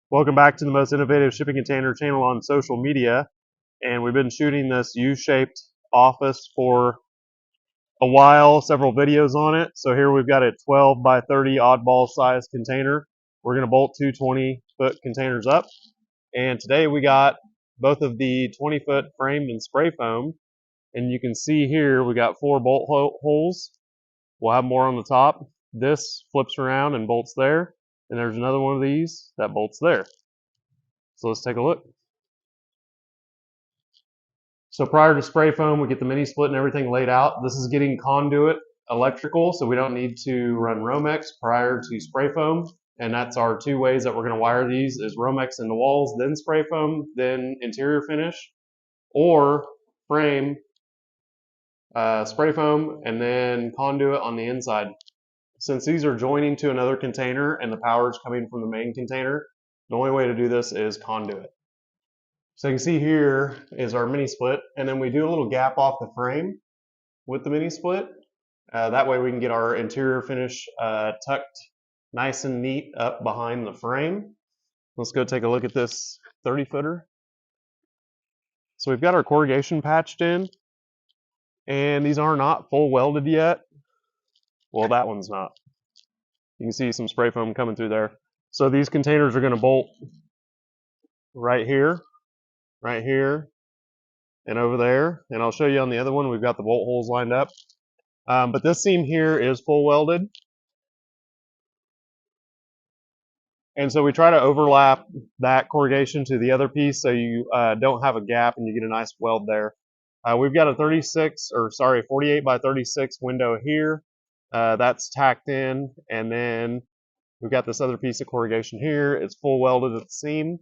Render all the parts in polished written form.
Welcome back to the most innovative shipping container channel on social media. And we've been shooting this U-shaped office for a while, several videos on it. So here we've got a 12 by 30 oddball size container. We're going to bolt two 20-foot containers up. And today we got both of the 20-foot framed and spray foam. And you can see here we got 4 bolt holes. We'll have more on the top. This flips around and bolts there. And there's another one of these that bolts there. So let's take a look. So prior to spray foam, we get the mini split and everything laid out. This is getting conduit electrical, so we don't need to run Romex prior to spray foam. And that's our 2 ways that we're going to wire these is Romex in the walls, then spray foam, then interior finish, or frame, spray foam, and then conduit on the inside. Since these are joining to another container and the power is coming from the main container, the only way to do this is conduit. So you can see here is our mini split, and then we do a little gap off the frame with the mini split. That way we can get our interior finish tucked nice and neat up behind the frame. Let's go take a look at this 30-footer. So we've got our corrugation patched in, and these are not full welded yet. Well, that one's not. You can see some spray foam coming through there. So these containers are going to bolt right here, and over there. And I'll show you on the other one, we've got the bolt holes lined up. But this seam here is full welded. And so we try to overlap that corrugation to the other piece so you don't have a gap and you get a nice weld there. We've got a 48 by 36 window here. That's tacked in, and then we've got this other piece of corrugation here. It's full welded at the seam.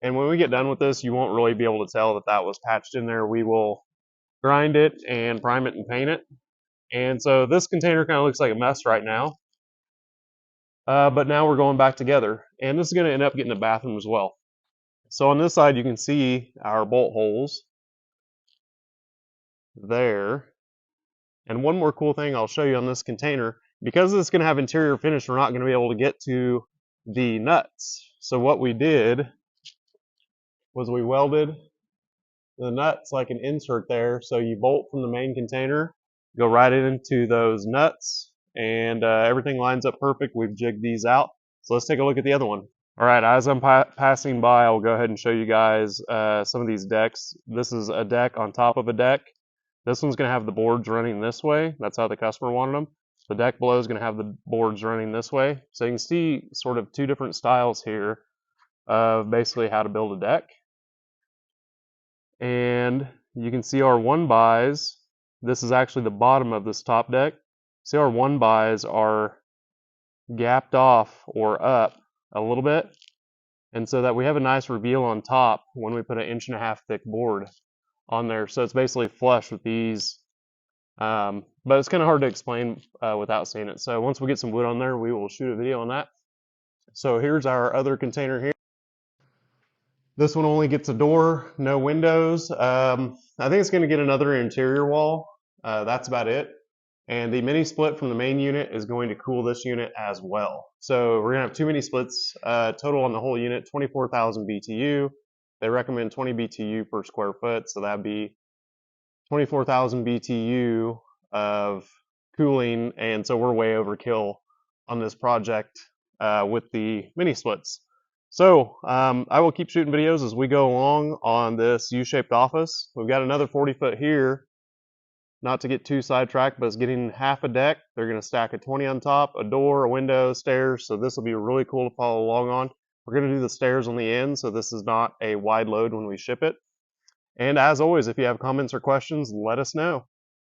And when we get done with this, you won't really be able to tell that that was patched in there. We will grind it and prime it and paint it. And so this container kind of looks like a mess right now. But now we're going back together. And this is going to end up getting a bathroom as well. So on this side, you can see our bolt holes there. And one more cool thing I'll show you on this container, because it's going to have interior finish, we're not going to be able to get to the nuts. So what we did was we welded the nuts like an insert there. So you bolt from the main container, go right into those nuts, and everything lines up perfect. We've jigged these out. So let's take a look at the other one. All right, as I'm passing by, I'll go ahead and show you guys some of these decks. This is a deck on top of a deck. This one's going to have the boards running this way. That's how the customer wanted them. The deck below is going to have the boards running this way. So you can see sort of 2 different styles here of basically how to build a deck. And you can see our 1-bys. This is actually the bottom of this top deck. See, our 1-bys are gapped off or up a little bit, and so that we have a nice reveal on top when we put an 1.5-inch thick board on there. So it's basically flush with these, but it's kind of hard to explain without seeing it. So once we get some wood on there, we will shoot a video on that. So here's our other container here. This one only gets a door, no windows. I think it's going to get another interior wall. That's about it. And the mini split from the main unit is going to cool this unit as well. So we're going to have 2 mini splits, total on the whole unit, 24,000 BTU. They recommend 20 BTU per square foot, so that'd be 24,000 BTU of cooling, and so we're way overkill on this project with the mini splits. So I will keep shooting videos as we go along on this U-shaped office. We've got another 40-foot here. Not to get too sidetracked, but it's getting half a deck. They're going to stack a 20 on top, a door, a window, stairs. So this will be really cool to follow along on. We're going to do the stairs on the end, so this is not a wide load when we ship it. And as always, if you have comments or questions, let us know.